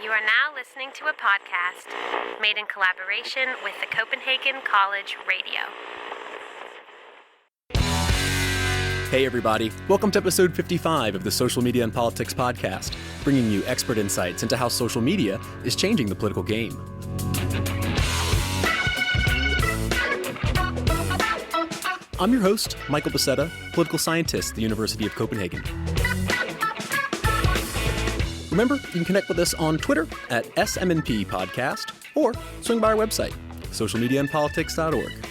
You are now listening to a podcast made in collaboration with the Copenhagen College Radio. Hey everybody, welcome to episode 55 of the Social Media and Politics podcast, bringing you expert insights into how social media is changing the political game. I'm your host, Michael Becerra, political scientist at the University of Copenhagen. Remember, you can connect with us on Twitter at SMNP Podcast or swing by our website, socialmediaandpolitics.org.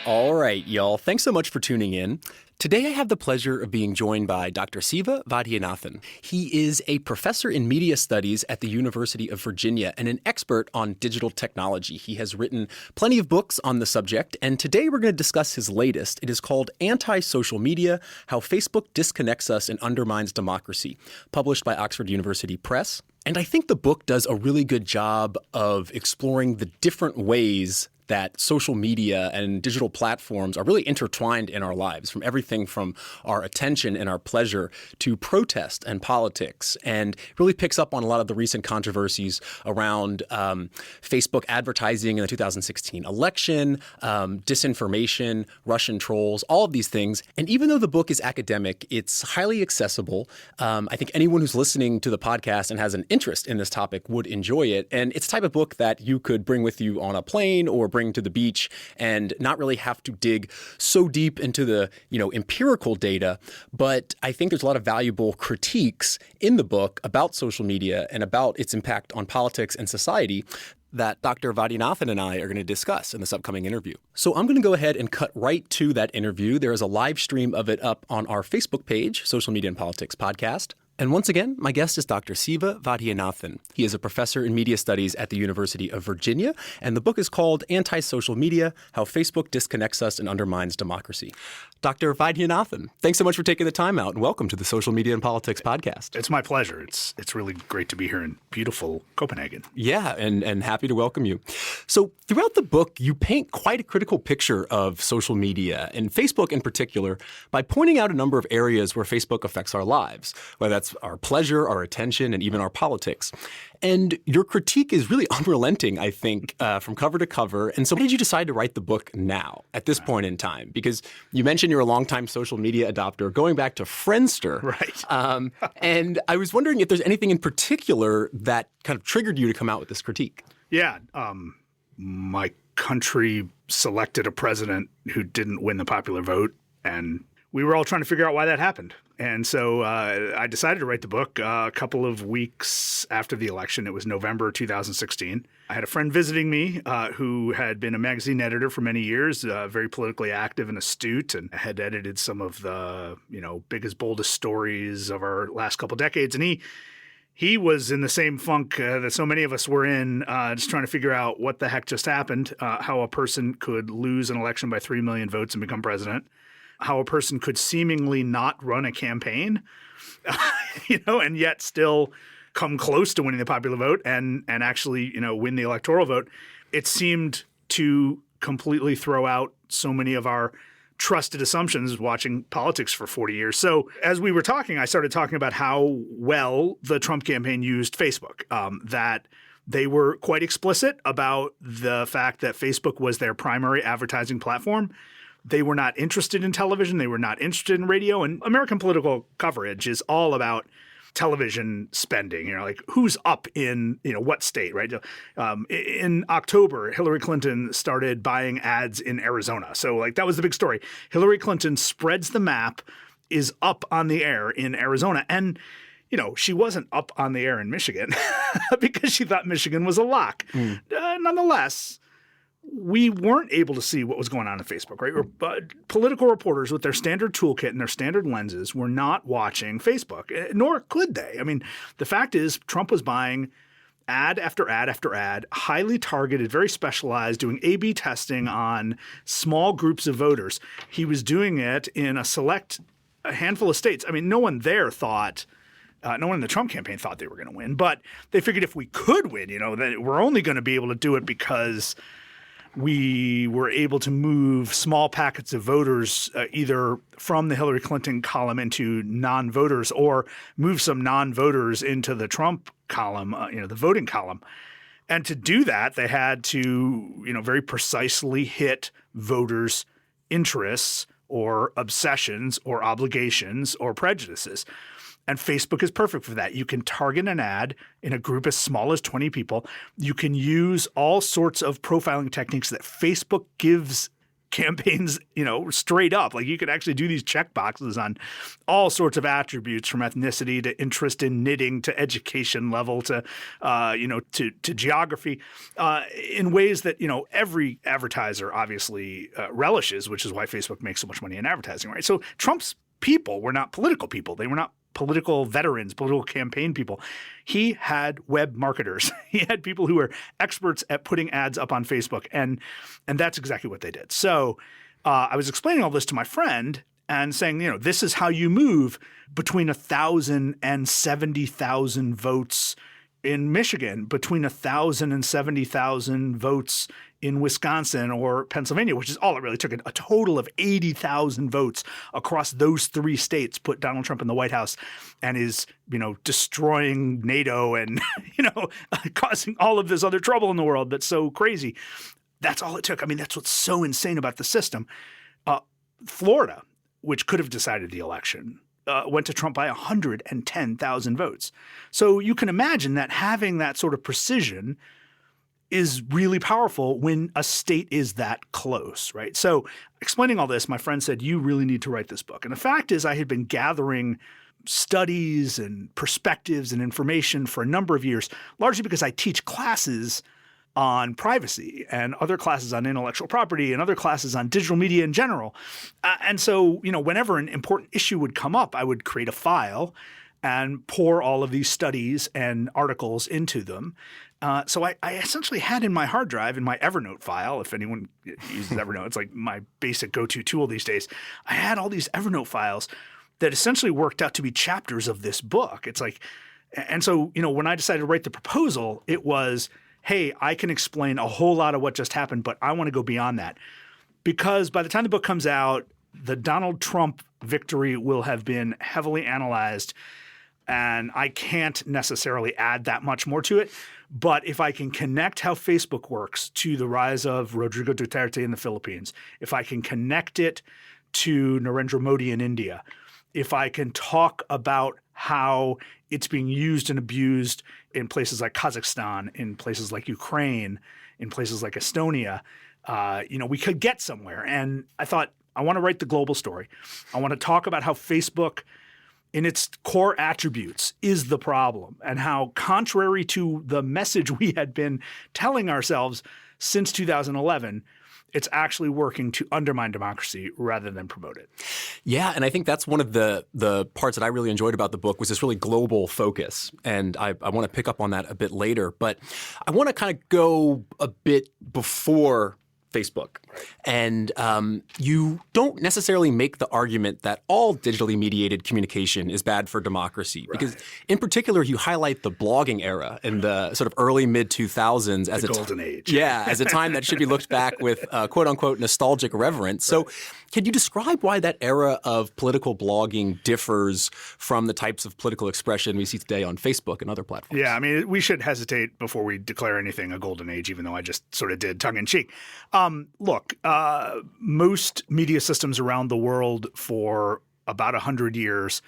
All right, y'all. Thanks so much for tuning in. Today, I have the pleasure of being joined by Dr. Siva Vaidhyanathan. He is a professor in media studies at the University of Virginia and an expert on digital technology. He has written plenty of books on the subject, and today we're going to discuss his latest. It is called Anti-Social Media: How Facebook Disconnects Us and Undermines Democracy, published by Oxford University Press. And I think the book does a really good job of exploring the different ways that social media and digital platforms are really intertwined in our lives, from everything from our attention and our pleasure to protest and politics, and really picks up on a lot of the recent controversies around Facebook advertising in the 2016 election, disinformation, Russian trolls, all of these things. And even though the book is academic, it's highly accessible. I think anyone who's listening to the podcast and has an interest in this topic would enjoy it. And it's the type of book that you could bring with you on a plane or bring to the beach and not really have to dig so deep into the, empirical data. But I think there's a lot of valuable critiques in the book about social media and about its impact on politics and society that Dr. Vaidhyanathan and I are going to discuss in this upcoming interview. So I'm going to go ahead and cut right to that interview. There is a live stream of it up on our Facebook page, Social Media and Politics Podcast. And once again, my guest is Dr. Siva Vaidhyanathan. He is a professor in media studies at the University of Virginia, and the book is called Anti-Social Media: How Facebook Disconnects Us and Undermines Democracy. Dr. Vaidhyanathan, thanks so much for taking the time out, and welcome to the Social Media and Politics Podcast. It's my pleasure. It's really great to be here in beautiful Copenhagen. Yeah, and happy to welcome you. So throughout the book, you paint quite a critical picture of social media, and Facebook in particular, by pointing out a number of areas where Facebook affects our lives, whether that's our pleasure, our attention, and even our politics. And your critique is really unrelenting, I think, from cover to cover. And so why did you decide to write the book now, at this point in time? Because you mentioned you're a longtime social media adopter, going back to Friendster. Right. And I was wondering if there's anything in particular that kind of triggered you to come out with this critique. Yeah. My country selected a president who didn't win the popular vote, and we were all trying to figure out why that happened. And so I decided to write the book a couple of weeks after the election. It was November 2016. I had a friend visiting me who had been a magazine editor for many years, very politically active and astute, and had edited some of the biggest, boldest stories of our last couple decades. And he was in the same funk that so many of us were in, just trying to figure out what the heck just happened, how a person could lose an election by 3 million votes and become president, how a person could seemingly not run a campaign, and yet still come close to winning the popular vote and actually, win the electoral vote. It seemed to completely throw out so many of our trusted assumptions watching politics for 40 years. So as we were talking, I started talking about how well the Trump campaign used Facebook, that they were quite explicit about the fact that Facebook was their primary advertising platform. They were not interested in television. They were not interested in radio. And American political coverage is all about television spending, like who's up in, what state, right? In October, Hillary Clinton started buying ads in Arizona. So that was the big story. Hillary Clinton spreads the map, is up on the air in Arizona. And, she wasn't up on the air in Michigan because she thought Michigan was a lock. Nonetheless, we weren't able to see what was going on Facebook, right? Political reporters with their standard toolkit and their standard lenses were not watching Facebook, nor could they. I mean, the fact is Trump was buying ad after ad after ad, highly targeted, very specialized, doing A/B testing on small groups of voters. He was doing it in a handful of states. I mean, no one there thought no one in the Trump campaign thought they were going to win, but they figured if we could win, then we're only going to be able to do it because we were able to move small packets of voters either from the Hillary Clinton column into non-voters or move some non-voters into the Trump column, the voting column. And to do that, they had to, very precisely hit voters' interests or obsessions or obligations or prejudices. And Facebook is perfect for that. You can target an ad in a group as small as 20 people. You can use all sorts of profiling techniques that Facebook gives campaigns, straight up. Like you could actually do these check boxes on all sorts of attributes, from ethnicity to interest in knitting to education level to, to geography, in ways that, every advertiser obviously relishes, which is why Facebook makes so much money in advertising, right? So Trump's people were not political people. They were not political veterans, political campaign people. He had web marketers. He had people who were experts at putting ads up on Facebook, and that's exactly what they did. So I was explaining all this to my friend and saying, this is how you move between 1,000 and 70,000 votes in Michigan, between 1,000 and 70,000 votes in Wisconsin or Pennsylvania, which is all it really took. A total of 80,000 votes across those three states put Donald Trump in the White House and is, destroying NATO and, causing all of this other trouble in the world that's so crazy. That's all it took. I mean, that's what's so insane about the system. Florida, which could have decided the election, went to Trump by 110,000 votes. So you can imagine that having that sort of precision is really powerful when a state is that close, right? So explaining all this, my friend said, you really need to write this book. And the fact is I had been gathering studies and perspectives and information for a number of years, largely because I teach classes on privacy and other classes on intellectual property and other classes on digital media in general. And so, whenever an important issue would come up, I would create a file and pour all of these studies and articles into them. So I essentially had in my hard drive, in my Evernote file, if anyone uses Evernote, it's like my basic go-to tool these days. I had all these Evernote files that essentially worked out to be chapters of this book. It's like, and so, when I decided to write the proposal, it was, hey, I can explain a whole lot of what just happened, but I want to go beyond that. Because by the time the book comes out, the Donald Trump victory will have been heavily analyzed, and I can't necessarily add that much more to it. But if I can connect how Facebook works to the rise of Rodrigo Duterte in the Philippines, if I can connect it to Narendra Modi in India, if I can talk about how it's being used and abused in places like Kazakhstan, in places like Ukraine, in places like Estonia, we could get somewhere. And I thought, I want to write the global story. I want to talk about how Facebook, in its core attributes, is the problem, and how, contrary to the message we had been telling ourselves since 2011, it's actually working to undermine democracy rather than promote it. Yeah, and I think that's one of the parts that I really enjoyed about the book was this really global focus. And I want to pick up on that a bit later. But I want to kind of go a bit before Facebook. And you don't necessarily make the argument that all digitally mediated communication is bad for democracy. Because in particular, you highlight the blogging era in the sort of early mid-2000s as the golden age. Yeah, as a time that should be looked back with quote-unquote nostalgic reverence. So can you describe why that era of political blogging differs from the types of political expression we see today on Facebook and other platforms? Yeah, I mean, we should hesitate before we declare anything a golden age, even though I just sort of did tongue-in-cheek. Look, most media systems around the world for about 100 years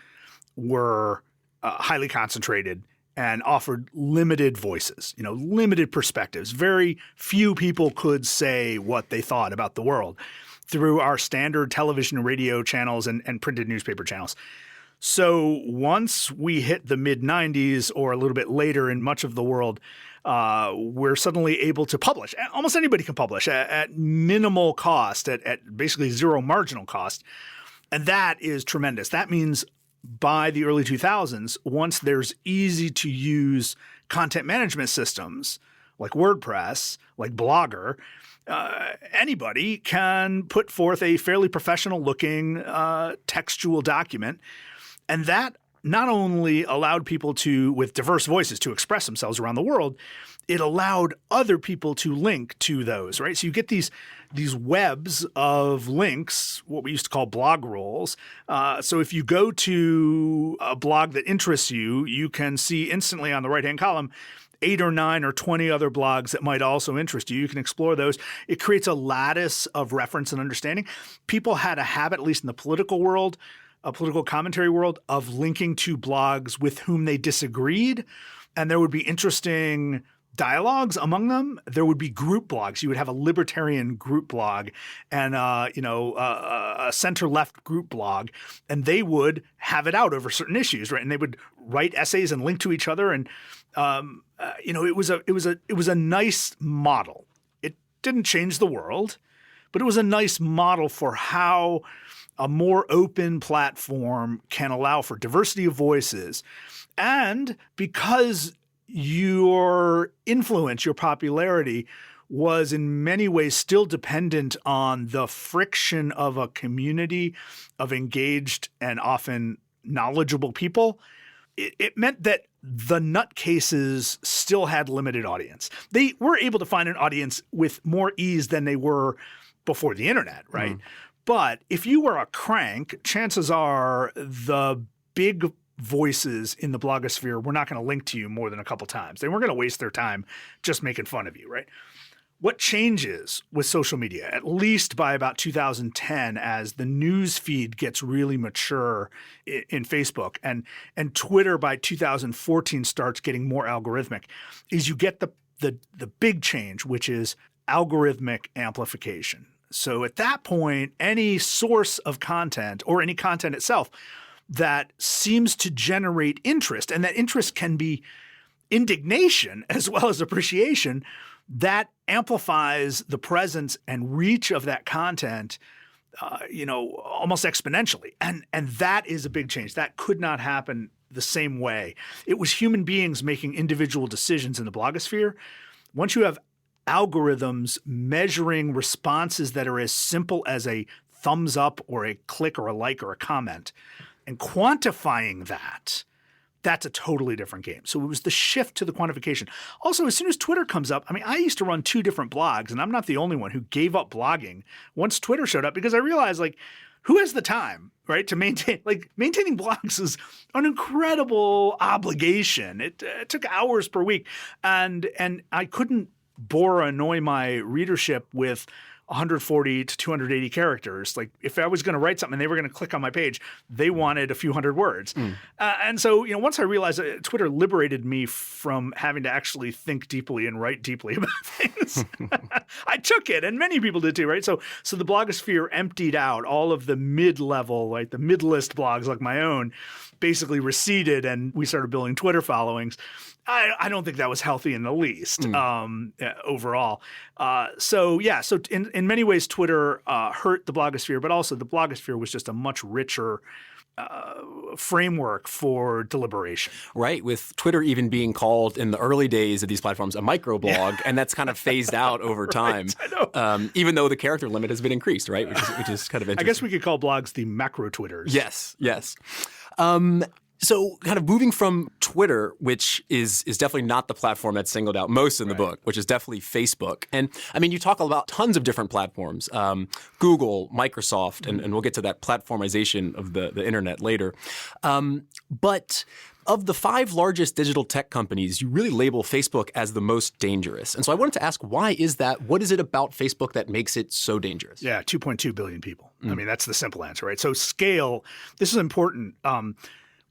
were highly concentrated and offered limited voices, limited perspectives. Very few people could say what they thought about the world through our standard television and radio channels and printed newspaper channels. So once we hit the mid-90s or a little bit later in much of the world, we're suddenly able to publish. Almost anybody can publish at minimal cost, at basically zero marginal cost. And that is tremendous. That means by the early 2000s, once there's easy-to-use content management systems like WordPress, like Blogger, anybody can put forth a fairly professional-looking textual document. And that not only allowed people with diverse voices to express themselves around the world, it allowed other people to link to those, right? So you get these webs of links, what we used to call blog rolls. So if you go to a blog that interests you, you can see instantly on the right-hand column 8 or 9 or 20 other blogs that might also interest you. You can explore those. It creates a lattice of reference and understanding. People had a habit, at least in the political world, a political commentary world, of linking to blogs with whom they disagreed. And there would be interesting dialogues among them. There would be group blogs. You would have a libertarian group blog and a center-left group blog, and they would have it out over certain issues, right? And they would write essays and link to each other. And it was a nice model. It didn't change the world, but it was a nice model for how a more open platform can allow for diversity of voices. And because your influence, your popularity was in many ways still dependent on the friction of a community of engaged and often knowledgeable people, it meant that the nutcases still had limited audience. They were able to find an audience with more ease than they were before the internet, right? But if you were a crank, chances are the big voices in the blogosphere were not going to link to you more than a couple times. They weren't going to waste their time just making fun of you, right? What changes with social media, at least by about 2010, as the news feed gets really mature in Facebook and Twitter by 2014 starts getting more algorithmic, is you get the big change, which is algorithmic amplification. So at that point, any source of content or any content itself that seems to generate interest, and that interest can be indignation as well as appreciation, that amplifies the presence and reach of that content, almost exponentially. And that is a big change. That could not happen the same way. It was human beings making individual decisions in the blogosphere. Once you have algorithms measuring responses that are as simple as a thumbs up or a click or a like or a comment, and quantifying that, that's a totally different game. So it was the shift to the quantification. Also, as soon as Twitter comes up, I used to run 2 different blogs, and I'm not the only one who gave up blogging once Twitter showed up, because I realized, who has the time, right, to maintain? Maintaining blogs is an incredible obligation. It took hours per week, and I couldn't bore or annoy my readership with 140 to 280 characters. If I was going to write something and they were going to click on my page, they wanted a few hundred words. And so, once I realized that Twitter liberated me from having to actually think deeply and write deeply about things, I took it, and many people did too, right? So the blogosphere emptied out. All of the mid-level, the mid-list blogs like my own basically receded, and we started building Twitter followings. I don't think that was healthy in the least overall. So in many ways, Twitter hurt the blogosphere, but also the blogosphere was just a much richer framework for deliberation. Right, with Twitter even being called in the early days of these platforms a microblog, and that's kind of phased out over time. Right, I know. Even though the character limit has been increased, right? Which is kind of interesting. I guess we could call blogs the macro Twitters. Yes. So kind of moving from Twitter, which is definitely not the platform that's singled out most in the book, which is definitely Facebook. And you talk about tons of different platforms, Google, Microsoft, and we'll get to that platformization of the internet later. But of the 5 largest digital tech companies, you really label Facebook as the most dangerous. And so I wanted to ask, why is that? What is it about Facebook that makes it so dangerous? Yeah, 2.2 billion people. That's the simple answer, right? So scale, this is important.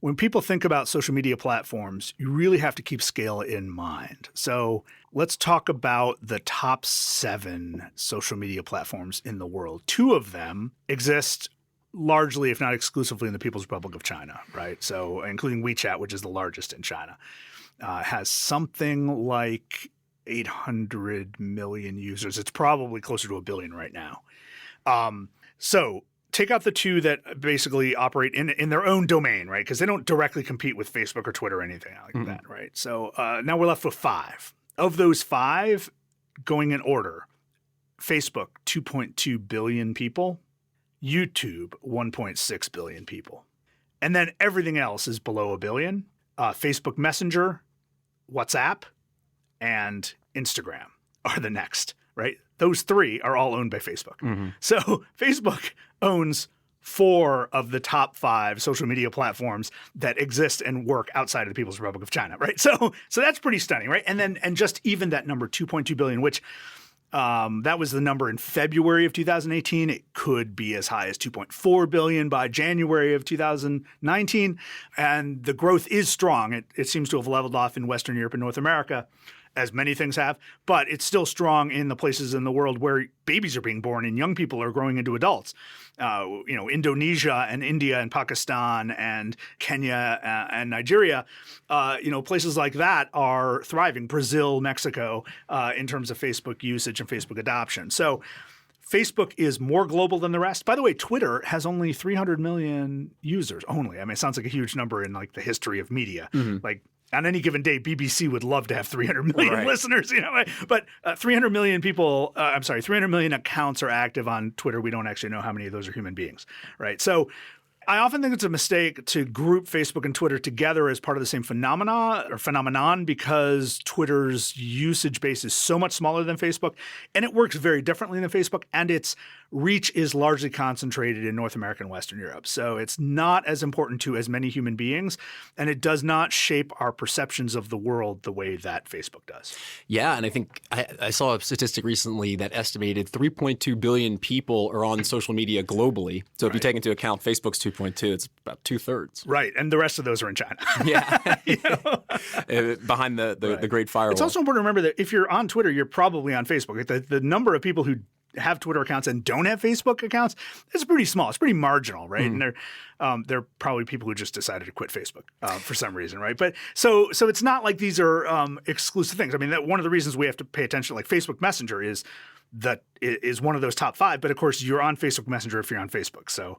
When people think about social media platforms, you really have to keep scale in mind. So let's talk about the top 7 social media platforms in the world. 2 of them exist largely, if not exclusively, in the People's Republic of China, right? So including WeChat, which is the largest in China, has something like 800 million users. It's probably closer to 1 billion right now. So take out the 2 that basically operate in their own domain, right? Because they don't directly compete with Facebook or Twitter or anything like that, right? So now we're left with 5. Of those 5, going in order, Facebook, 2.2 billion people, YouTube, 1.6 billion people. And then everything else is below 1 billion. Facebook Messenger, WhatsApp, and Instagram are the next, right? Those three are all owned by Facebook. So Facebook owns 4 of the top 5 social media platforms that exist and work outside of the People's Republic of China, right? So that's pretty stunning, right? And just even that number, 2.2 billion, which that was the number in February of 2018. It could be as high as 2.4 billion by January of 2019. And the growth is strong. It seems to have leveled off in Western Europe and North America, as many things have, but it's still strong in the places in the world where babies are being born and young people are growing into adults. Indonesia and India and Pakistan and Kenya and Nigeria, places like that are thriving. Brazil, Mexico, in terms of Facebook usage and Facebook adoption. So Facebook is more global than the rest. By the way, Twitter has only 300 million users only. I mean, it sounds like a huge number in like the history of media. Like, on any given day, BBC would love to have 300 million listeners, but 300 million people, 300 million accounts are active on Twitter. We don't actually know how many of those are human beings, right? So I often think it's a mistake to group Facebook and Twitter together as part of the same phenomenon because Twitter's usage base is so much smaller than Facebook, and it works very differently than Facebook, and its reach is largely concentrated in North America and Western Europe. So it's not as important to as many human beings, and it does not shape our perceptions of the world the way that Facebook does. Yeah, and I think I saw a statistic recently that estimated 3.2 billion people are on social media globally. So if you take into account Facebook's 2.2, it's about 2/3. Right, and the rest of those are in China. Yeah, behind the Great Firewall. It's also important to remember that if you're on Twitter, you're probably on Facebook. The number of people who have Twitter accounts and don't have Facebook accounts is pretty small. It's pretty marginal, right? And they're probably people who just decided to quit Facebook for some reason, right? But so it's not like these are exclusive things. I mean, one of the reasons we have to pay attention, like Facebook Messenger is one of those top 5. But of course, you're on Facebook Messenger if you're on Facebook. So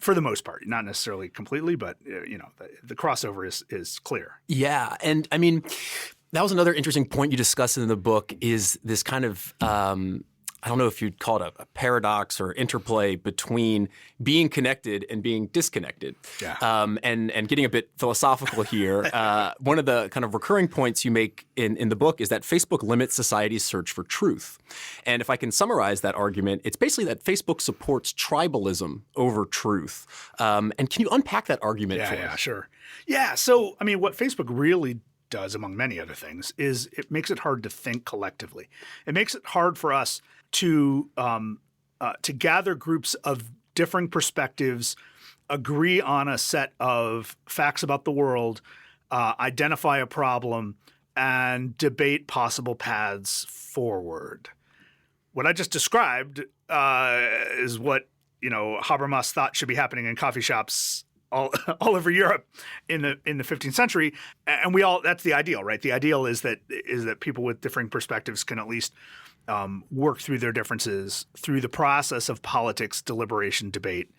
for the most part, not necessarily completely, but the crossover is clear. Yeah, and I mean, that was another interesting point you discussed in the book is this kind of I don't know if you'd call it a paradox or interplay between being connected and being disconnected. Yeah. And getting a bit philosophical here, one of the kind of recurring points you make in the book is that Facebook limits society's search for truth. And if I can summarize that argument, it's basically that Facebook supports tribalism over truth. And can you unpack that argument for us? Yeah, sure. Yeah, so, I mean, what Facebook really does, among many other things, is it makes it hard to think collectively. It makes it hard for us to gather groups of differing perspectives, agree on a set of facts about the world, identify a problem, and debate possible paths forward. What I just described is what Habermas thought should be happening in coffee shops all over Europe in the 15th century, and that's the ideal, right? The ideal is that people with differing perspectives can at least work through their differences through the process of politics, deliberation, debate,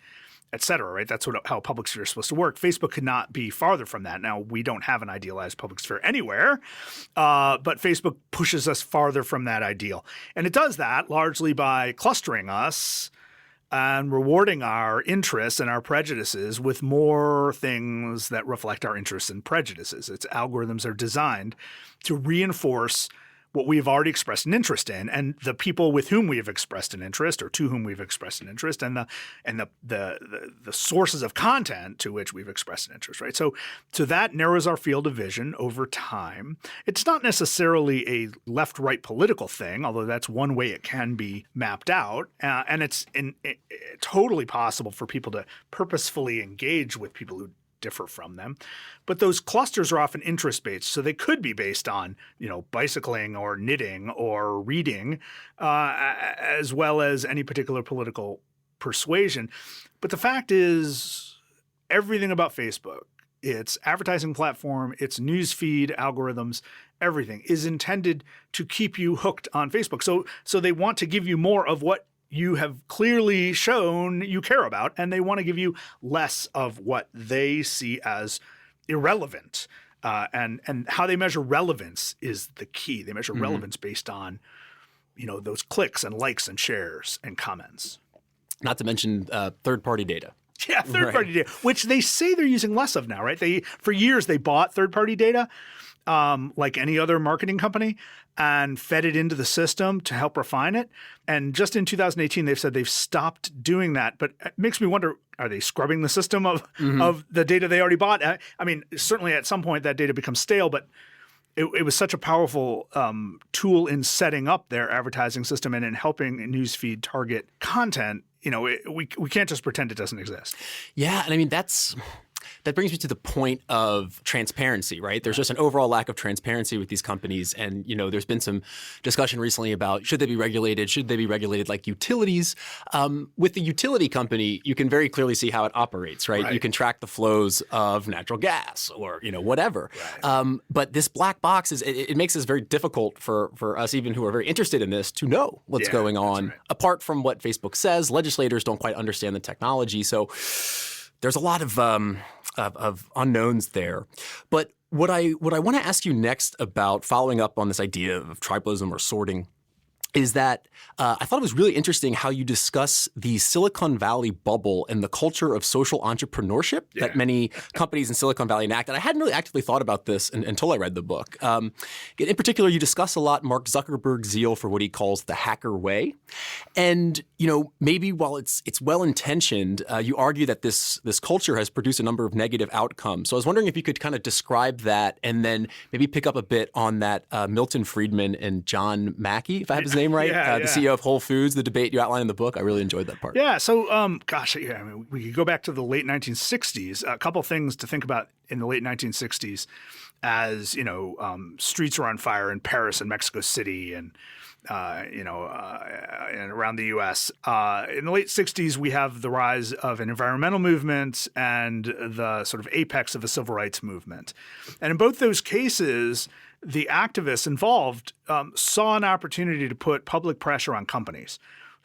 et cetera, right? That's how public sphere is supposed to work. Facebook could not be farther from that. Now, we don't have an idealized public sphere anywhere, but Facebook pushes us farther from that ideal. And it does that largely by clustering us and rewarding our interests and our prejudices with more things that reflect our interests and prejudices. Its algorithms are designed to reinforce what we have already expressed an interest in, and the people with whom we have expressed an interest, or to whom we've expressed an interest, and the sources of content to which we've expressed an interest, right? So that narrows our field of vision over time. It's not necessarily a left-right political thing, although that's one way it can be mapped out, and it's totally possible for people to purposefully engage with people who differ from them. But those clusters are often interest-based, so they could be based on, bicycling or knitting or reading, as well as any particular political persuasion. But the fact is, everything about Facebook, its advertising platform, its news feed, algorithms, everything is intended to keep you hooked on Facebook. So they want to give you more of what you have clearly shown you care about, and they want to give you less of what they see as irrelevant. And how they measure relevance is the key. They measure relevance based on, those clicks and likes and shares and comments. Not to mention third-party data. Yeah, third-party data, which they say they're using less of now, right? For years they bought third-party data, like any other marketing company, and fed it into the system to help refine it. And just in 2018, they've said they've stopped doing that. But it makes me wonder, are they scrubbing the system of the data they already bought? I mean, certainly at some point that data becomes stale, but it was such a powerful tool in setting up their advertising system and in helping newsfeed target content. We can't just pretend it doesn't exist. Yeah, and I mean that brings me to the point of transparency, right? There's just an overall lack of transparency with these companies. And, there's been some discussion recently about should they be regulated? Should they be regulated like utilities? With the utility company, you can very clearly see how it operates, right? You can track the flows of natural gas or, whatever. Right. But this black box, it makes this very difficult for us even who are very interested in this to know what's going on. Right. Apart from what Facebook says, legislators don't quite understand the technology. So there's a lot of unknowns there. But what I want to ask you next about following up on this idea of tribalism or sorting is that I thought it was really interesting how you discuss the Silicon Valley bubble and the culture of social entrepreneurship that many companies in Silicon Valley enact. And I hadn't really actively thought about this until I read the book. In particular, you discuss a lot Mark Zuckerberg's zeal for what he calls the hacker way. And, maybe while it's well-intentioned, you argue that this culture has produced a number of negative outcomes. So I was wondering if you could kind of describe that and then maybe pick up a bit on that Milton Friedman and John Mackey, if I have his name right, the CEO of Whole Foods, the debate you outline in the book. I really enjoyed that part. Yeah. So, we could go back to the late 1960s. A couple things to think about in the late 1960s as, streets were on fire in Paris and Mexico City and around the U.S. In the late 60s, we have the rise of an environmental movement and the sort of apex of a civil rights movement. And in both those cases, the activists involved saw an opportunity to put public pressure on companies.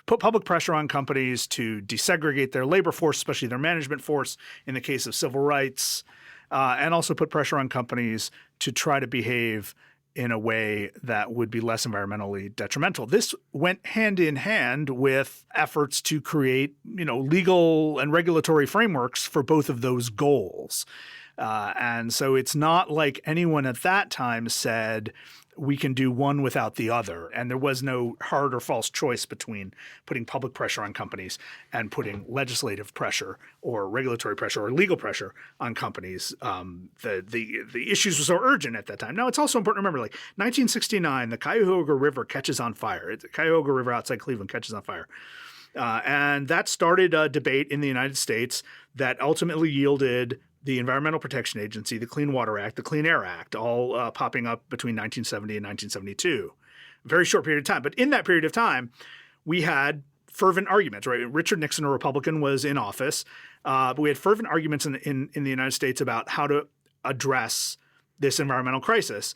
Put public pressure on companies to desegregate their labor force, especially their management force in the case of civil rights, and also put pressure on companies to try to behave in a way that would be less environmentally detrimental. This went hand in hand with efforts to create, legal and regulatory frameworks for both of those goals. And so it's not like anyone at that time said we can do one without the other. And there was no hard or false choice between putting public pressure on companies and putting legislative pressure or regulatory pressure or legal pressure on companies. The issues were so urgent at that time. Now, it's also important to remember, 1969, the Cuyahoga River catches on fire. The Cuyahoga River outside Cleveland catches on fire. And that started a debate in the United States that ultimately yielded the Environmental Protection Agency, the Clean Water Act, the Clean Air Act, all popping up between 1970 and 1972. A very short period of time. But in that period of time, we had fervent arguments, right? Richard Nixon, a Republican, was in office. But we had fervent arguments in the United States about how to address this environmental crisis.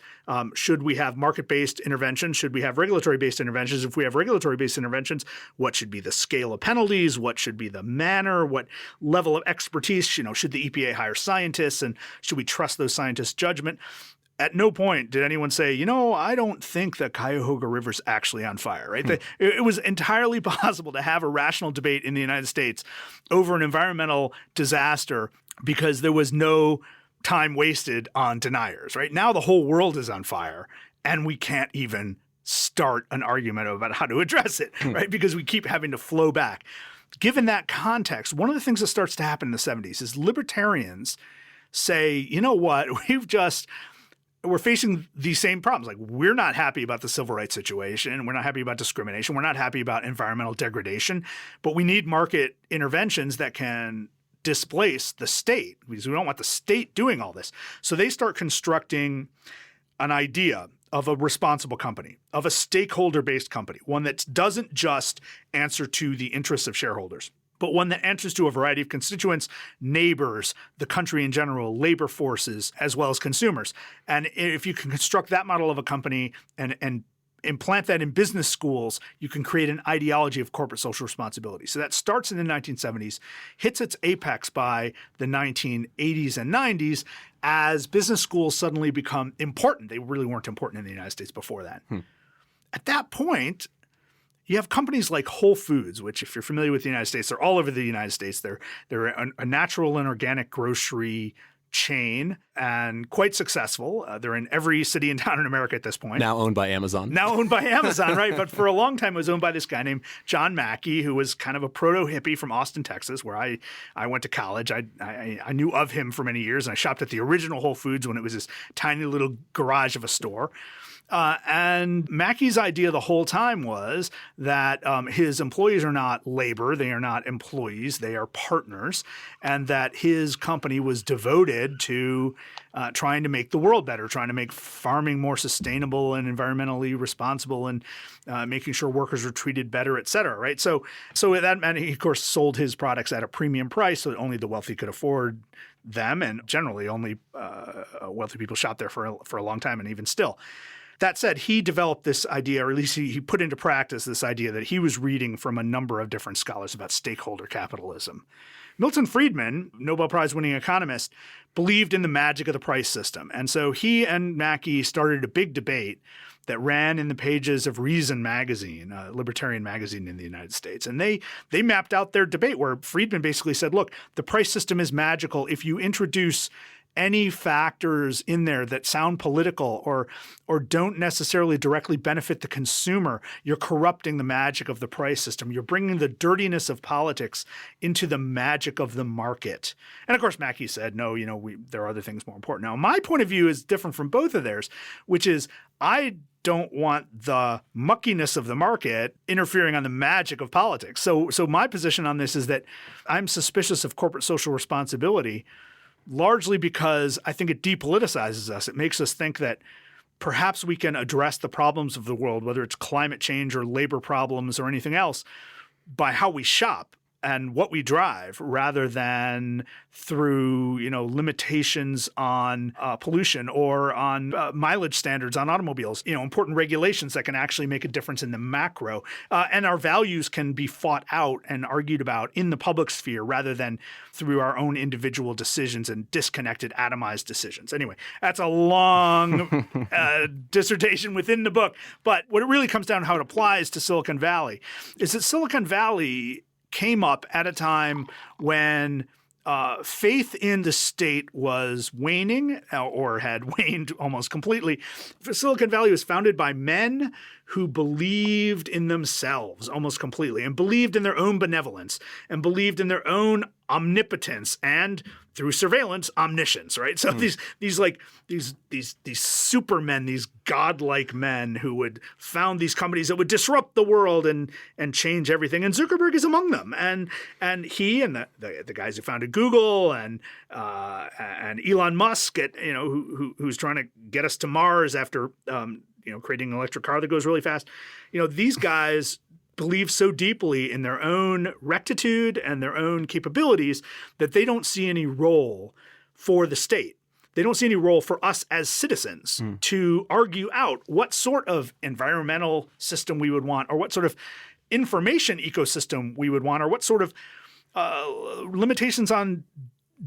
Should we have market-based interventions? Should we have regulatory-based interventions? If we have regulatory-based interventions, what should be the scale of penalties? What should be the manner? What level of expertise? Should the EPA hire scientists? And should we trust those scientists' judgment? At no point did anyone say, I don't think the Cuyahoga River's actually on fire, right? It was entirely possible to have a rational debate in the United States over an environmental disaster because there was no time wasted on deniers, right? Now the whole world is on fire and we can't even start an argument about how to address it, right? Because we keep having to flow back. Given that context, one of the things that starts to happen in the 70s is libertarians say, you know what, we're facing these same problems. We're not happy about the civil rights situation. We're not happy about discrimination. We're not happy about environmental degradation, but we need market interventions that can displace the state because we don't want the state doing all this. So they start constructing an idea of a responsible company, of a stakeholder-based company, one that doesn't just answer to the interests of shareholders, but one that answers to a variety of constituents, neighbors, the country in general, labor forces, as well as consumers. And if you can construct that model of a company and implant that in business schools, you can create an ideology of corporate social responsibility. So that starts in the 1970s, hits its apex by the 1980s and 90s as business schools suddenly become important. They really weren't important in the United States before that. At that point, You have companies like Whole Foods, which if you're familiar with the United States, they're all over the United States. They're a natural and organic grocery chain and quite successful. They're in every city and town in America at this point. Now owned by Amazon. Now owned by Amazon, right? But for a long time, it was owned by this guy named John Mackey, who was kind of a proto-hippie from Austin, Texas, where I went to college. I knew of him for many years, and I shopped at the original Whole Foods when it was this tiny little garage of a store. And Mackey's idea the whole time was that his employees are not labor, they are not employees, they are partners, and that his company was devoted to trying to make the world better, trying to make farming more sustainable and environmentally responsible, and making sure workers are treated better, et cetera, right? So that meant he, of course, sold his products at a premium price so that only the wealthy could afford them, and generally only wealthy people shopped there for a long time, and even still. That said, he developed this idea, or at least he put into practice this idea that he was reading from a number of different scholars about stakeholder capitalism. Milton Friedman, Nobel Prize-winning economist, believed in the magic of the price system. And so he and Mackey started a big debate that ran in the pages of Reason magazine, a libertarian magazine in the United States. And they mapped out their debate where Friedman basically said, look, the price system is magical if you introduce any factors in there that sound political or don't necessarily directly benefit the consumer. You're corrupting the magic of the price system. You're bringing the dirtiness of politics into the magic of the market. And of course, Mackey said, no, there are other things more important. Now, my point of view is different from both of theirs, which is I don't want the muckiness of the market interfering on the magic of politics. So my position on this is that I'm suspicious of corporate social responsibility, largely because I think it depoliticizes us. It makes us think that perhaps we can address the problems of the world, whether it's climate change or labor problems or anything else, by how we shop and what we drive, rather than through limitations on pollution or on mileage standards on automobiles. Important regulations that can actually make a difference in the macro, and our values can be fought out and argued about in the public sphere rather than through our own individual decisions and disconnected, atomized decisions. Anyway, that's a long dissertation within the book. But what it really comes down to how it applies to Silicon Valley is that Silicon Valley came up at a time when faith in the state was waning, or had waned almost completely. Silicon Valley was founded by men who believed in themselves almost completely, and believed in their own benevolence, and believed in their own omnipotence, and through surveillance, omniscience, right? So these supermen, these godlike men who would found these companies that would disrupt the world and change everything. And Zuckerberg is among them. And he and the guys who founded Google and Elon Musk, who's trying to get us to Mars after creating an electric car that goes really fast. These guys believe so deeply in their own rectitude and their own capabilities that they don't see any role for the state. They don't see any role for us as citizens to argue out what sort of environmental system we would want, or what sort of information ecosystem we would want, or what sort of limitations on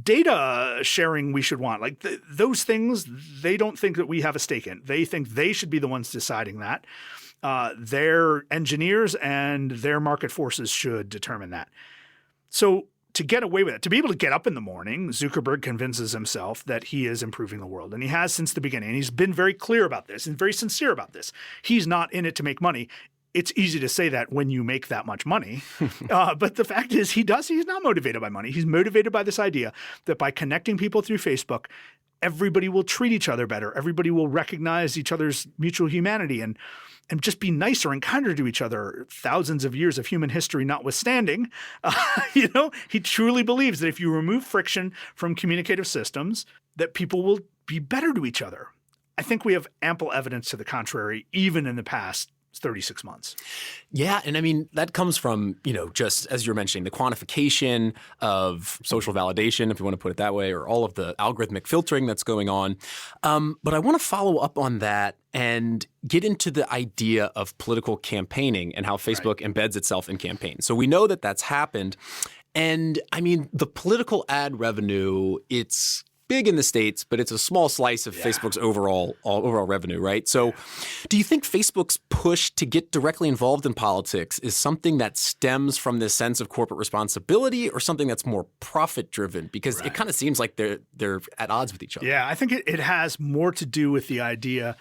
data sharing we should want. Like those things, they don't think that we have a stake in. They think they should be the ones deciding that. Their engineers and their market forces should determine that. So to get away with it, to be able to get up in the morning, Zuckerberg convinces himself that he is improving the world. And he has since the beginning. And he's been very clear about this and very sincere about this. He's not in it to make money. It's easy to say that when you make that much money. But the fact is he's not motivated by money. He's motivated by this idea that by connecting people through Facebook, everybody will treat each other better. Everybody will recognize each other's mutual humanity and just be nicer and kinder to each other, thousands of years of human history notwithstanding. He truly believes that if you remove friction from communicative systems, that people will be better to each other. I think we have ample evidence to the contrary, even in the past 36 months. Yeah. And I mean, that comes from, just as you're mentioning, the quantification of social validation, if you want to put it that way, or all of the algorithmic filtering that's going on. But I want to follow up on that and get into the idea of political campaigning and how Facebook embeds itself in campaigns. So we know that that's happened. And I mean, the political ad revenue, it's big in the States, but it's a small slice of Facebook's overall revenue, right? So do you think Facebook's push to get directly involved in politics is something that stems from this sense of corporate responsibility or something that's more profit-driven? Because it kind of seems like they're at odds with each other. Yeah, I think it has more to do with the idea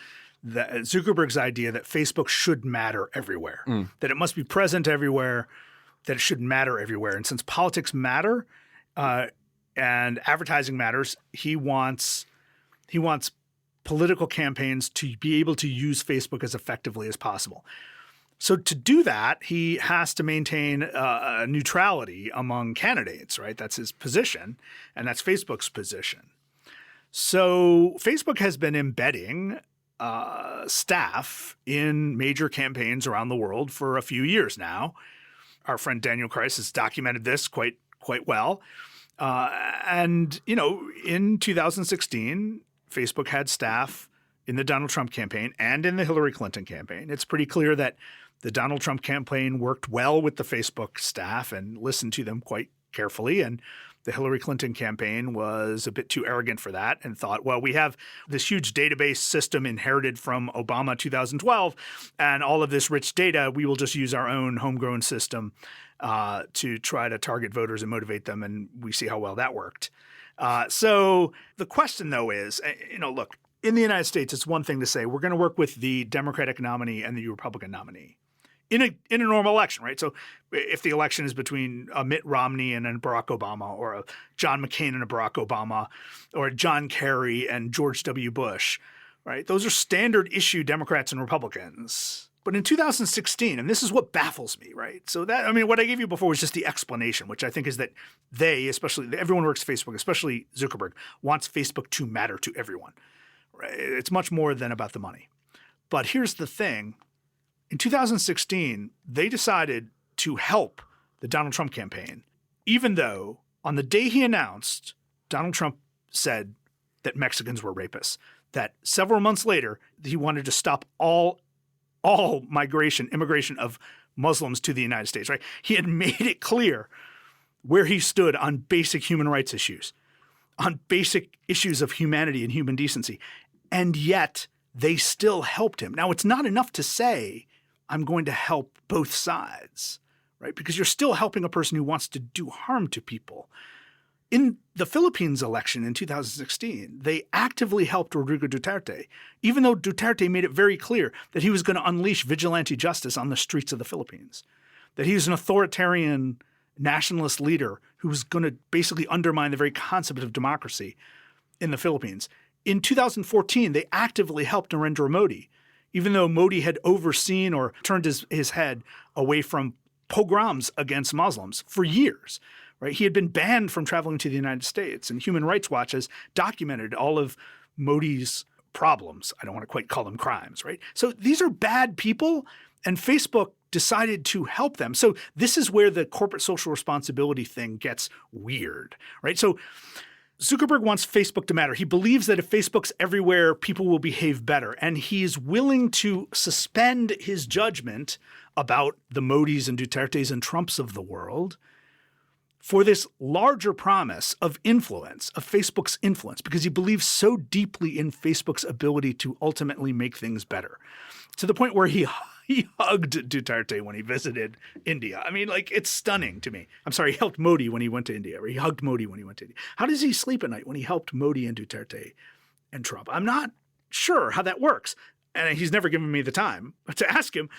that Zuckerberg's idea that Facebook should matter everywhere, that it must be present everywhere, that it should matter everywhere. And since politics matter and advertising matters, he wants political campaigns to be able to use Facebook as effectively as possible. So to do that, he has to maintain neutrality among candidates, right? That's his position, and that's Facebook's position. So Facebook has been embedding staff in major campaigns around the world for a few years now. Our friend Daniel Kreis has documented this quite well. And, in 2016, Facebook had staff in the Donald Trump campaign and in the Hillary Clinton campaign. It's pretty clear that the Donald Trump campaign worked well with the Facebook staff and listened to them quite carefully. And the Hillary Clinton campaign was a bit too arrogant for that and thought, well, we have this huge database system inherited from Obama 2012 and all of this rich data. We will just use our own homegrown system to try to target voters and motivate them. And we see how well that worked. So the question, though, is, look, in the United States, it's one thing to say we're going to work with the Democratic nominee and the Republican nominee. In a normal election, right? So if the election is between a Mitt Romney and a Barack Obama, or a John McCain and a Barack Obama, or a John Kerry and George W. Bush, right? Those are standard issue Democrats and Republicans. But in 2016, and this is what baffles me, right? So what I gave you before was just the explanation, which I think is that everyone who works at Facebook, especially Zuckerberg, wants Facebook to matter to everyone, right? It's much more than about the money. But here's the thing. In 2016, they decided to help the Donald Trump campaign, even though on the day he announced, Donald Trump said that Mexicans were rapists, that several months later, he wanted to stop all immigration of Muslims to the United States, right? He had made it clear where he stood on basic human rights issues, on basic issues of humanity and human decency. And yet they still helped him. Now, it's not enough to say, I'm going to help both sides, right? Because you're still helping a person who wants to do harm to people. In the Philippines election in 2016, they actively helped Rodrigo Duterte, even though Duterte made it very clear that he was going to unleash vigilante justice on the streets of the Philippines, that he was an authoritarian nationalist leader who was going to basically undermine the very concept of democracy in the Philippines. In 2014, they actively helped Narendra Modi, even though Modi had overseen or turned his head away from pogroms against Muslims for years. Right? He had been banned from traveling to the United States, and Human Rights Watch has documented all of Modi's problems. I don't want to quite call them crimes, right? So these are bad people, and Facebook decided to help them. So this is where the corporate social responsibility thing gets weird, right? So Zuckerberg wants Facebook to matter. He believes that if Facebook's everywhere, people will behave better. And he's willing to suspend his judgment about the Modis and Dutertes and Trumps of the world for this larger promise of influence, of Facebook's influence, because he believes so deeply in Facebook's ability to ultimately make things better, to the point where he hugged Duterte when he visited India. I mean, it's stunning to me. I'm sorry, he helped Modi when he went to India, or he hugged Modi when he went to India. How does he sleep at night when he helped Modi and Duterte and Trump? I'm not sure how that works, and he's never given me the time to ask him.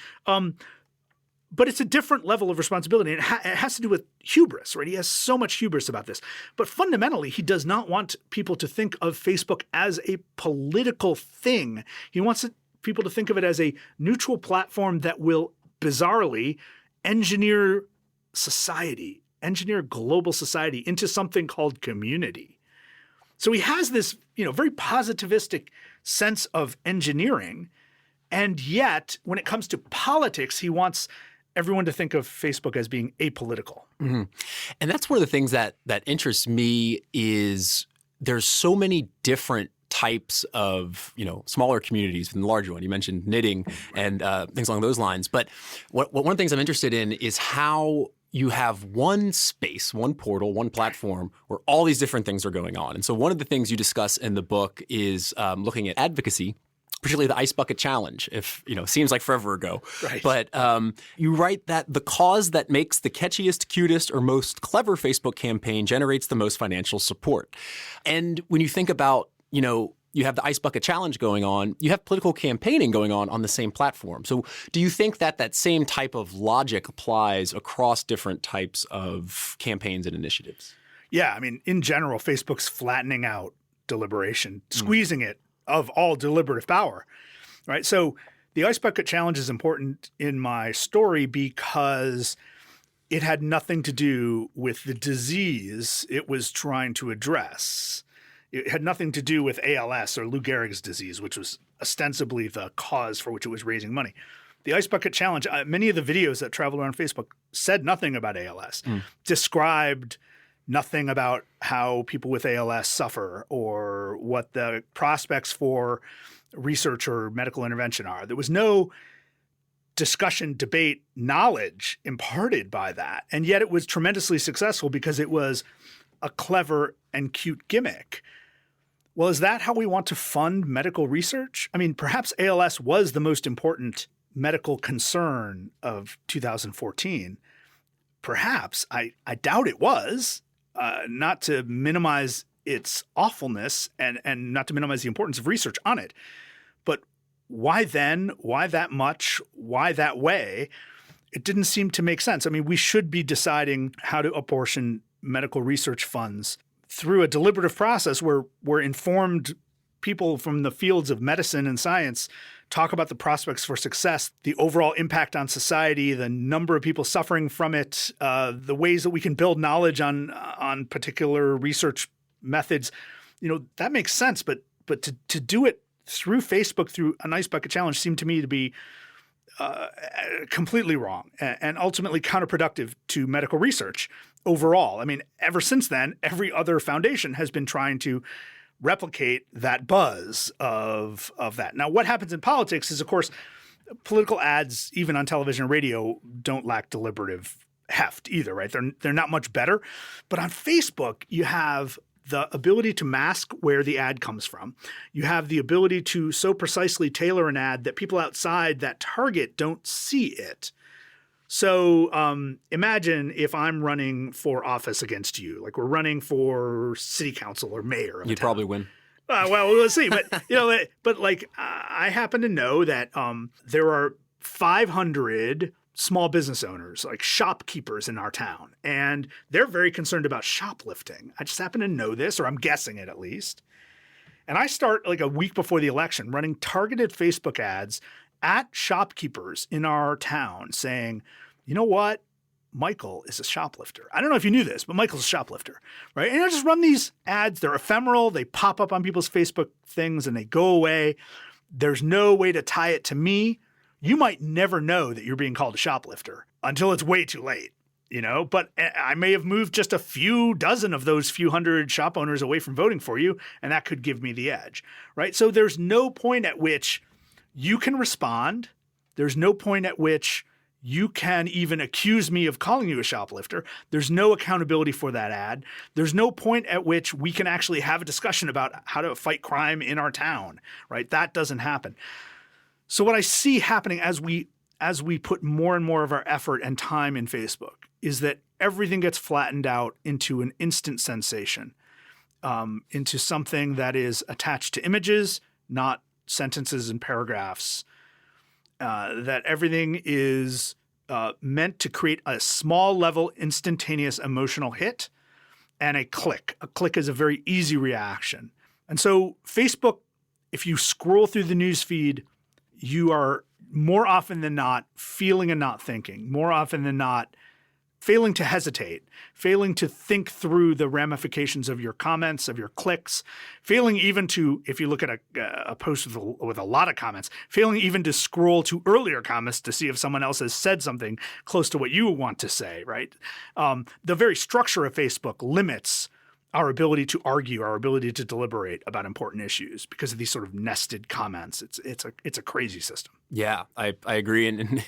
But it's a different level of responsibility. And it has to do with hubris, right? He has so much hubris about this. But fundamentally, he does not want people to think of Facebook as a political thing. He wants people to think of it as a neutral platform that will bizarrely engineer society, engineer global society into something called community. So he has this, very positivistic sense of engineering. And yet, when it comes to politics, he wants everyone to think of Facebook as being apolitical. Mm-hmm. And that's one of the things that interests me is there's so many different types of, smaller communities than the larger one. You mentioned knitting and things along those lines. But one of the things I'm interested in is how you have one space, one portal, one platform where all these different things are going on. And so one of the things you discuss in the book is looking at advocacy, particularly the Ice Bucket Challenge, seems like forever ago. Right. But you write that the cause that makes the catchiest, cutest, or most clever Facebook campaign generates the most financial support. And when you think about, you have the Ice Bucket Challenge going on, you have political campaigning going on the same platform. So do you think that same type of logic applies across different types of campaigns and initiatives? Yeah, I mean, in general, Facebook's flattening out deliberation, squeezing it of all deliberative power, right? So the Ice Bucket Challenge is important in my story because it had nothing to do with the disease it was trying to address. It had nothing to do with ALS or Lou Gehrig's disease, which was ostensibly the cause for which it was raising money. The Ice Bucket Challenge, many of the videos that traveled around Facebook said nothing about ALS, described nothing about how people with ALS suffer or what the prospects for research or medical intervention are. There was no discussion, debate, knowledge imparted by that. And yet it was tremendously successful because it was a clever and cute gimmick. Well, is that how we want to fund medical research? I mean, perhaps ALS was the most important medical concern of 2014. Perhaps. I doubt it was. Not to minimize its awfulness and not to minimize the importance of research on it. But why then? Why that much? Why that way? It didn't seem to make sense. I mean, we should be deciding how to apportion medical research funds through a deliberative process where informed people from the fields of medicine and science talk about the prospects for success, the overall impact on society, the number of people suffering from it, the ways that we can build knowledge on particular research methods. That makes sense. But to do it through Facebook, through an Ice Bucket Challenge, seemed to me to be completely wrong and ultimately counterproductive to medical research overall. I mean, ever since then, every other foundation has been trying to replicate that buzz of that. Now, what happens in politics is, of course, political ads, even on television and radio, don't lack deliberative heft either, right? They're not much better. But on Facebook, you have the ability to mask where the ad comes from. You have the ability to so precisely tailor an ad that people outside that target don't see it. So imagine if I'm running for office against you, like we're running for city council or mayor. You'd probably win. Well, we'll see. But I happen to know that there are 500 small business owners, like shopkeepers in our town, and they're very concerned about shoplifting. I just happen to know this, or I'm guessing it at least. And I start like a week before the election running targeted Facebook ads at shopkeepers in our town saying, you know what? Michael is a shoplifter. I don't know if you knew this, but Michael's a shoplifter, right? And I just run these ads. They're ephemeral. They pop up on people's Facebook things and they go away. There's no way to tie it to me. You might never know that you're being called a shoplifter until it's way too late, but I may have moved just a few dozen of those few hundred shop owners away from voting for you, and that could give me the edge, right? So there's no point at which you can respond. There's no point at which you can even accuse me of calling you a shoplifter. There's no accountability for that ad. There's no point at which we can actually have a discussion about how to fight crime in our town, right? That doesn't happen. So what I see happening as we put more and more of our effort and time in Facebook is that everything gets flattened out into an instant sensation, into something that is attached to images, not sentences and paragraphs, that everything is meant to create a small level instantaneous emotional hit and a click. A click is a very easy reaction. And so Facebook, if you scroll through the news feed, you are more often than not feeling and not thinking, more often than not failing to hesitate, failing to think through the ramifications of your comments, of your clicks, failing even to, if you look at a post with a lot of comments, failing even to scroll to earlier comments to see if someone else has said something close to what you want to say, right? The very structure of Facebook limits our ability to argue, our ability to deliberate about important issues because of these sort of nested comments. It's a crazy system. Yeah, I agree. And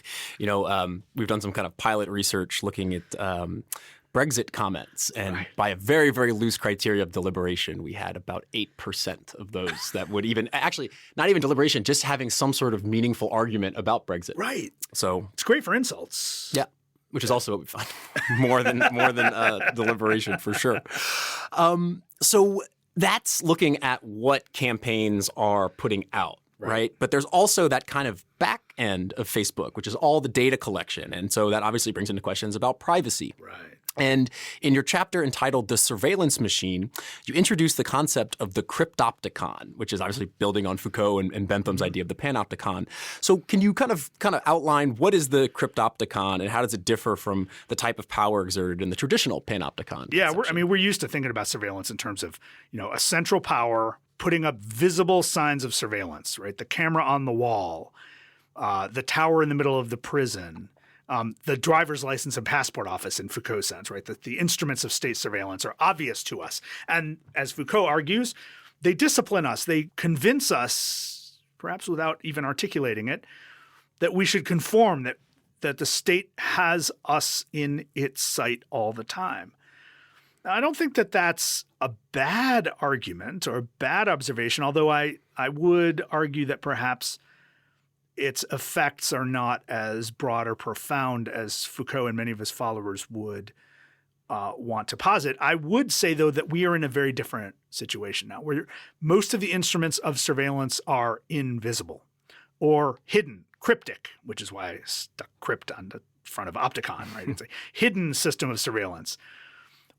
we've done some kind of pilot research looking at Brexit comments. And by a very, very loose criteria of deliberation, we had about 8% of those that would even actually not even deliberation, just having some sort of meaningful argument about Brexit. Right. So it's great for insults. Yeah. Which is also what we find more than deliberation for sure. So that's looking at what campaigns are putting out, right? But there's also that kind of back end of Facebook, which is all the data collection. And so that obviously brings into questions about privacy. Right. And in your chapter entitled The Surveillance Machine, you introduce the concept of the cryptopticon, which is obviously building on Foucault and Bentham's idea of the panopticon. So can you kind of outline what is the cryptopticon and how does it differ from the type of power exerted in the traditional panopticon? Yeah, we're used to thinking about surveillance in terms of, a central power putting up visible signs of surveillance, right? The camera on the wall, the tower in the middle of the prison, the driver's license and passport office in Foucault's sense, right? That the instruments of state surveillance are obvious to us. And as Foucault argues, they discipline us. They convince us, perhaps without even articulating it, that we should conform, that the state has us in its sight all the time. Now, I don't think that that's a bad argument or a bad observation, although I would argue that perhaps its effects are not as broad or profound as Foucault and many of his followers would want to posit. I would say, though, that we are in a very different situation now, where most of the instruments of surveillance are invisible or hidden, cryptic, which is why I stuck crypt on the front of Opticon, right? It's a hidden system of surveillance.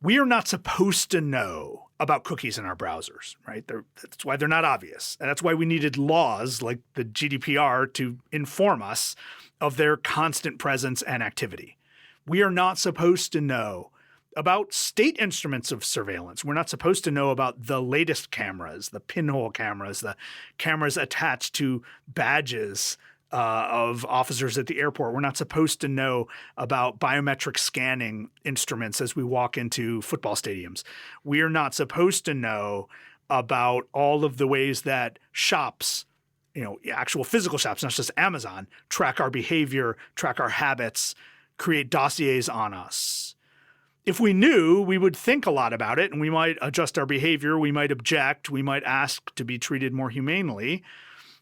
We are not supposed to know about cookies in our browsers, right? That's why they're not obvious. And that's why we needed laws like the GDPR to inform us of their constant presence and activity. We are not supposed to know about state instruments of surveillance. We're not supposed to know about the latest cameras, the pinhole cameras, the cameras attached to badges of officers at the airport. We're not supposed to know about biometric scanning instruments as we walk into football stadiums. We are not supposed to know about all of the ways that shops, actual physical shops, not just Amazon, track our behavior, track our habits, create dossiers on us. If we knew, we would think a lot about it and we might adjust our behavior. We might object. We might ask to be treated more humanely.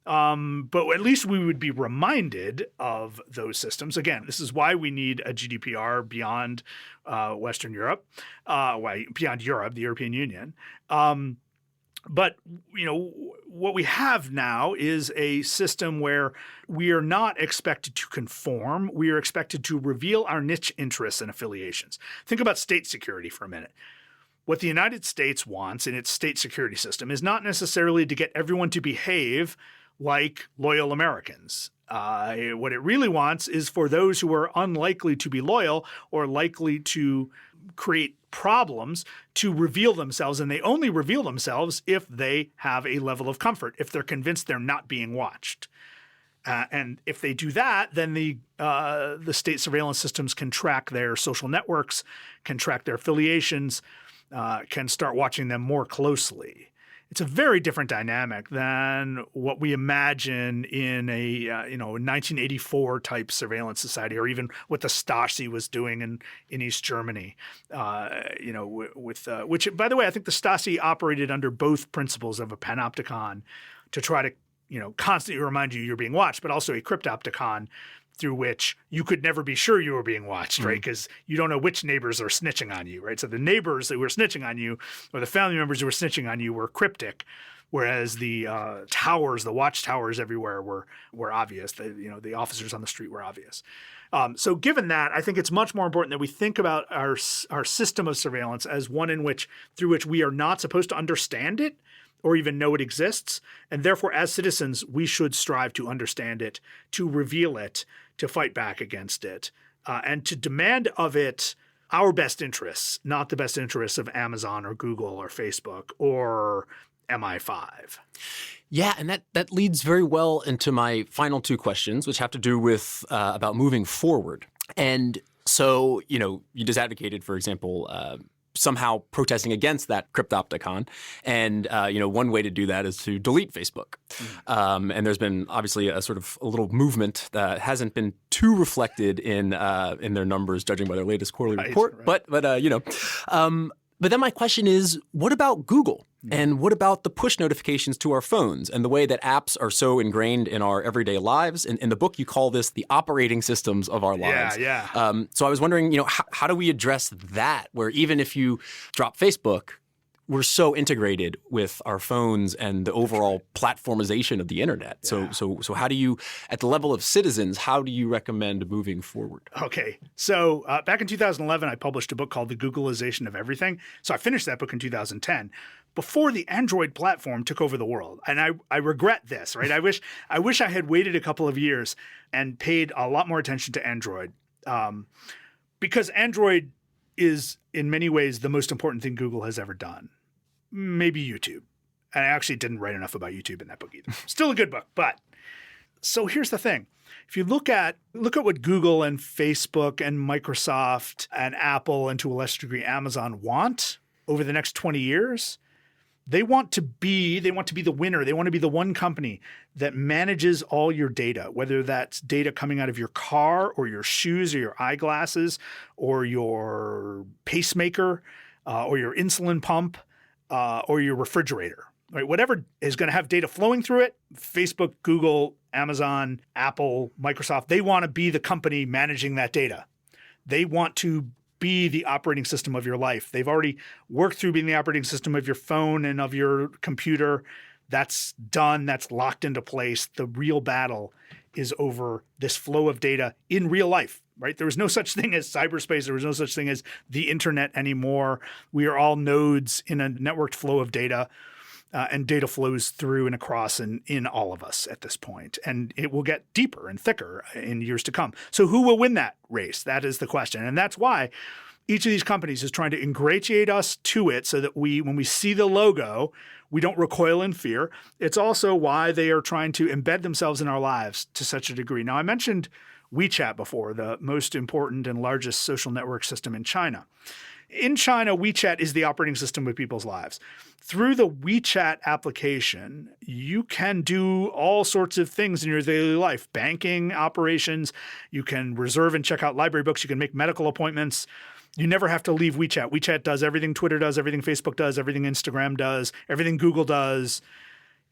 But at least we would be reminded of those systems. Again, this is why we need a GDPR beyond Western Europe, beyond Europe, the European Union. But what we have now is a system where we are not expected to conform. We are expected to reveal our niche interests and affiliations. Think about state security for a minute. What the United States wants in its state security system is not necessarily to get everyone to behave like loyal Americans. What it really wants is for those who are unlikely to be loyal or likely to create problems to reveal themselves, and they only reveal themselves if they have a level of comfort, if they're convinced they're not being watched. And if they do that, then the state surveillance systems can track their social networks, can track their affiliations, can start watching them more closely. It's a very different dynamic than what we imagine in a 1984 type surveillance society, or even what the Stasi was doing in East Germany. Which, by the way, I think the Stasi operated under both principles of a panopticon to try to constantly remind you you're being watched, but also a cryptopticon through which you could never be sure you were being watched, right? Because you don't know which neighbors are snitching on you, right? So the neighbors that were snitching on you or the family members who were snitching on you were cryptic, whereas the towers, the watchtowers everywhere were obvious. The officers on the street were obvious. So given that, I think it's much more important that we think about our system of surveillance as one through which we are not supposed to understand it or even know it exists. And therefore, as citizens, we should strive to understand it, to reveal it, to fight back against it, and to demand of it our best interests, not the best interests of Amazon or Google or Facebook or MI5. Yeah, and that leads very well into my final two questions, which have to do with about moving forward. And so, you just advocated, for example, somehow protesting against that cryptopticon. And, one way to do that is to delete Facebook. And there's been obviously a sort of a little movement that hasn't been too reflected in their numbers, judging by their latest quarterly report. Right. But then my question is, what about Google? And what about the push notifications to our phones and the way that apps are so ingrained in our everyday lives? In the book, you call this the operating systems of our lives. Yeah. So I was wondering, how do we address that, where even if you drop Facebook, we're so integrated with our phones and the overall platformization of the internet. Yeah. So how do you, at the level of citizens, how do you recommend moving forward? Okay. So back in 2011, I published a book called The Googleization of Everything. So I finished that book in 2010 before the Android platform took over the world. And I regret this, right? I wish I had waited a couple of years and paid a lot more attention to Android because Android is in many ways the most important thing Google has ever done. Maybe YouTube. And I actually didn't write enough about YouTube in that book either. Still a good book, but so here's the thing. If you look at what Google and Facebook and Microsoft and Apple and to a lesser degree Amazon want over the next 20 years, they want to be the winner. They want to be the one company that manages all your data, whether that's data coming out of your car or your shoes or your eyeglasses or your pacemaker or your insulin pump or your refrigerator. Right? Whatever is going to have data flowing through it, Facebook, Google, Amazon, Apple, Microsoft, they want to be the company managing that data. They want to be the operating system of your life. They've already worked through being the operating system of your phone and of your computer. That's done. That's locked into place. The real battle is over this flow of data in real life, right? There was no such thing as cyberspace. There was no such thing as the internet anymore. We are all nodes in a networked flow of data. And data flows through and across and in all of us at this point. And it will get deeper and thicker in years to come. So who will win that race? That is the question. And that's why each of these companies is trying to ingratiate us to it so that when we see the logo, we don't recoil in fear. It's also why they are trying to embed themselves in our lives to such a degree. Now, I mentioned WeChat before, the most important and largest social network system in China. In China, WeChat is the operating system of people's lives. Through the WeChat application, you can do all sorts of things in your daily life. Banking operations, you can reserve and check out library books, you can make medical appointments. You never have to leave WeChat. WeChat does everything Twitter does, everything Facebook does, everything Instagram does, everything Google does.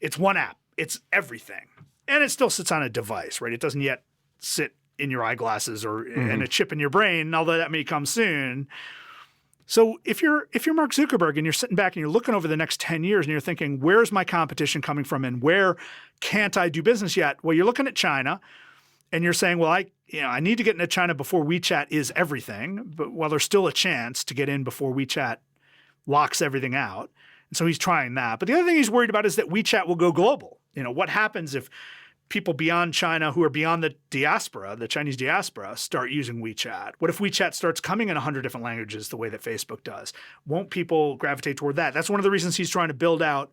It's one app. It's everything. And it still sits on a device, right? It doesn't yet sit in your eyeglasses or in a chip in your brain, although that may come soon. So if you're Mark Zuckerberg and you're sitting back and you're looking over the next 10 years and you're thinking, where's my competition coming from and where can't I do business yet? Well, you're looking at China and you're saying, well, I need to get into China before WeChat is everything. But while there's still a chance to get in before WeChat locks everything out. And so he's trying that. But the other thing he's worried about is that WeChat will go global. What happens if people beyond China who are beyond the diaspora, the Chinese diaspora, start using WeChat? What if WeChat starts coming in 100 different languages the way that Facebook does? Won't people gravitate toward that? That's one of the reasons he's trying to build out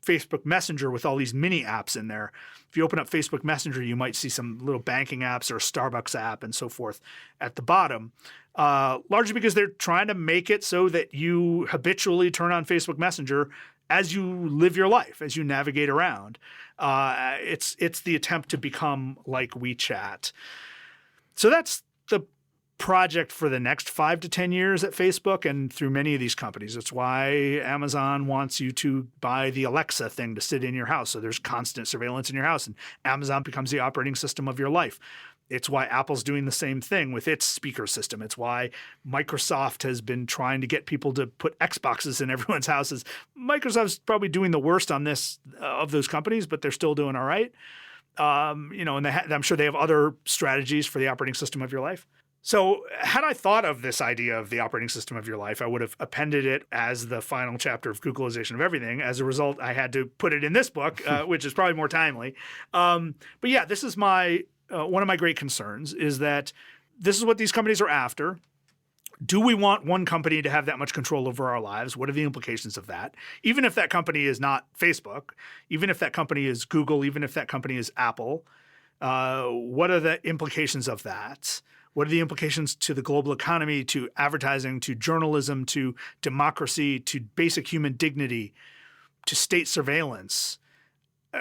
Facebook Messenger with all these mini apps in there. If you open up Facebook Messenger, you might see some little banking apps or a Starbucks app and so forth at the bottom, largely because they're trying to make it so that you habitually turn on Facebook Messenger as you live your life, as you navigate around. It's the attempt to become like WeChat. So that's the project for the next 5 to 10 years at Facebook and through many of these companies. It's why Amazon wants you to buy the Alexa thing to sit in your house. So there's constant surveillance in your house and Amazon becomes the operating system of your life. It's why Apple's doing the same thing with its speaker system. It's why Microsoft has been trying to get people to put Xboxes in everyone's houses. Microsoft's probably doing the worst on this of those companies, but they're still doing all right. And I'm sure they have other strategies for the operating system of your life. So had I thought of this idea of the operating system of your life, I would have appended it as the final chapter of Googleization of everything. As a result, I had to put it in this book, which is probably more timely. But yeah, this is one of my great concerns is that this is what these companies are after. Do we want one company to have that much control over our lives? What are the implications of that? Even if that company is not Facebook, even if that company is Google, even if that company is Apple, what are the implications of that? What are the implications to the global economy, to advertising, to journalism, to democracy, to basic human dignity, to state surveillance?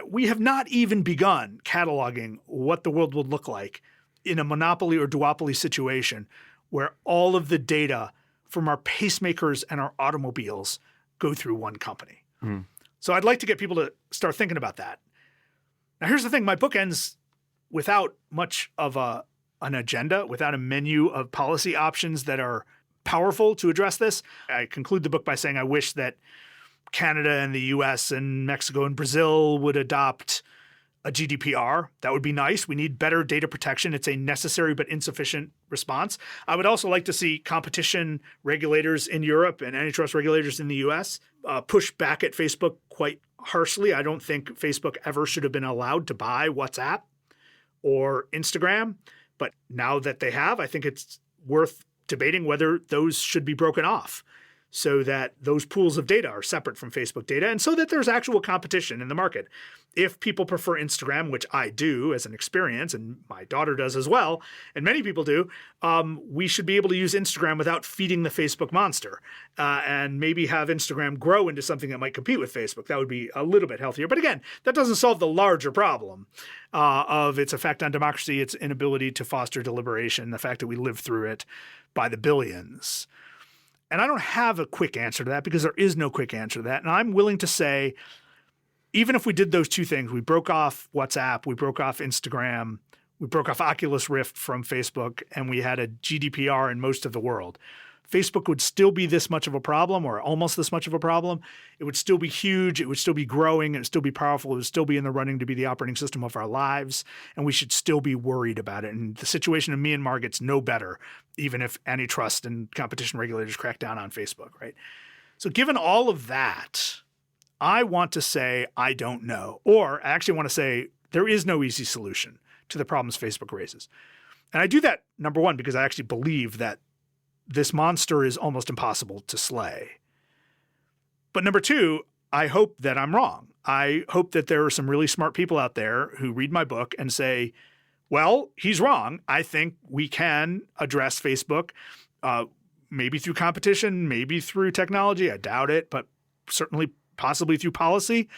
We have not even begun cataloging what the world would look like in a monopoly or duopoly situation where all of the data from our pacemakers and our automobiles go through one company. So I'd like to get people to start thinking about that. Now, here's the thing. My book ends without much of an agenda, without a menu of policy options that are powerful to address this. I conclude the book by saying I wish that Canada and the US and Mexico and Brazil would adopt a GDPR. That would be nice. We need better data protection. It's a necessary but insufficient response. I would also like to see competition regulators in Europe and antitrust regulators in the US push back at Facebook quite harshly. I don't think Facebook ever should have been allowed to buy WhatsApp or Instagram. But now that they have, I think it's worth debating whether those should be broken off so that those pools of data are separate from Facebook data and so that there's actual competition in the market. If people prefer Instagram, which I do as an experience, and my daughter does as well, and many people do, we should be able to use Instagram without feeding the Facebook monster and maybe have Instagram grow into something that might compete with Facebook. That would be a little bit healthier. But again, that doesn't solve the larger problem of its effect on democracy, its inability to foster deliberation, the fact that we live through it by the billions. And I don't have a quick answer to that because there is no quick answer to that. And I'm willing to say, even if we did those two things, we broke off WhatsApp, we broke off Instagram, we broke off Oculus Rift from Facebook, and we had a GDPR in most of the world, Facebook would still be this much of a problem or almost this much of a problem. It would still be huge. It would still be growing. It would still be powerful. It would still be in the running to be the operating system of our lives. And we should still be worried about it. And the situation in Myanmar gets no better, even if antitrust and competition regulators crack down on Facebook, right? So given all of that, I want to say I don't know. Or I actually want to say there is no easy solution to the problems Facebook raises. And I do that, number one, because I actually believe that this monster is almost impossible to slay. But number two, I hope that I'm wrong. I hope that there are some really smart people out there who read my book and say, well, he's wrong. I think we can address Facebook, maybe through competition, maybe through technology. I doubt it, but certainly possibly through policy.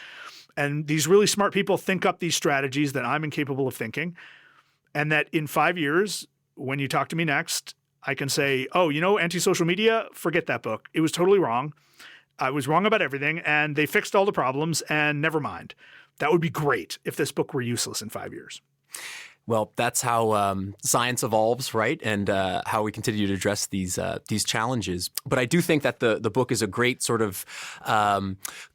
And these really smart people think up these strategies that I'm incapable of thinking. And that in 5 years, when you talk to me next, I can say, oh, you know, anti-social media, forget that book. It was totally wrong. I was wrong about everything, and they fixed all the problems, and never mind. That would be great if this book were useless in 5 years. Well, that's how science evolves, right? And how we continue to address these challenges. But I do think that the book is a great sort of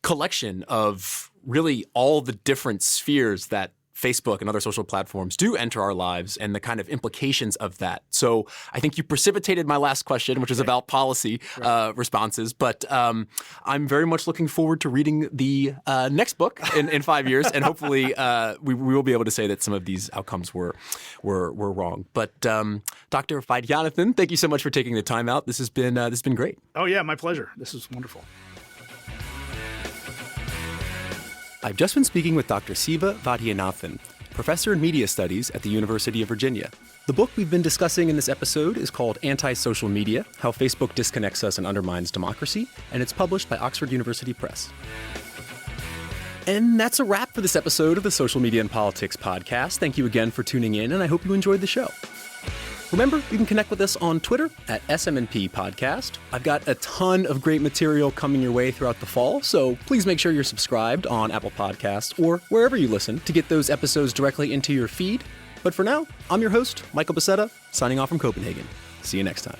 collection of really all the different spheres that Facebook and other social platforms do enter our lives and the kind of implications of that. So I think you precipitated my last question, which is about policy responses. But I'm very much looking forward to reading the next book in 5 years. And hopefully we will be able to say that some of these outcomes were wrong. But Dr. Vaidhyanathan, thank you so much for taking the time out. This has been great. Oh, yeah, my pleasure. This was wonderful. I've just been speaking with Dr. Siva Vaidhyanathan, professor in media studies at the University of Virginia. The book we've been discussing in this episode is called Anti-Social Media: How Facebook Disconnects Us and Undermines Democracy, and it's published by Oxford University Press. And that's a wrap for this episode of the Social Media and Politics podcast. Thank you again for tuning in, and I hope you enjoyed the show. Remember, you can connect with us on Twitter at SMNP Podcast. I've got a ton of great material coming your way throughout the fall, so please make sure you're subscribed on Apple Podcasts or wherever you listen to get those episodes directly into your feed. But for now, I'm your host, Michael Becerra, signing off from Copenhagen. See you next time.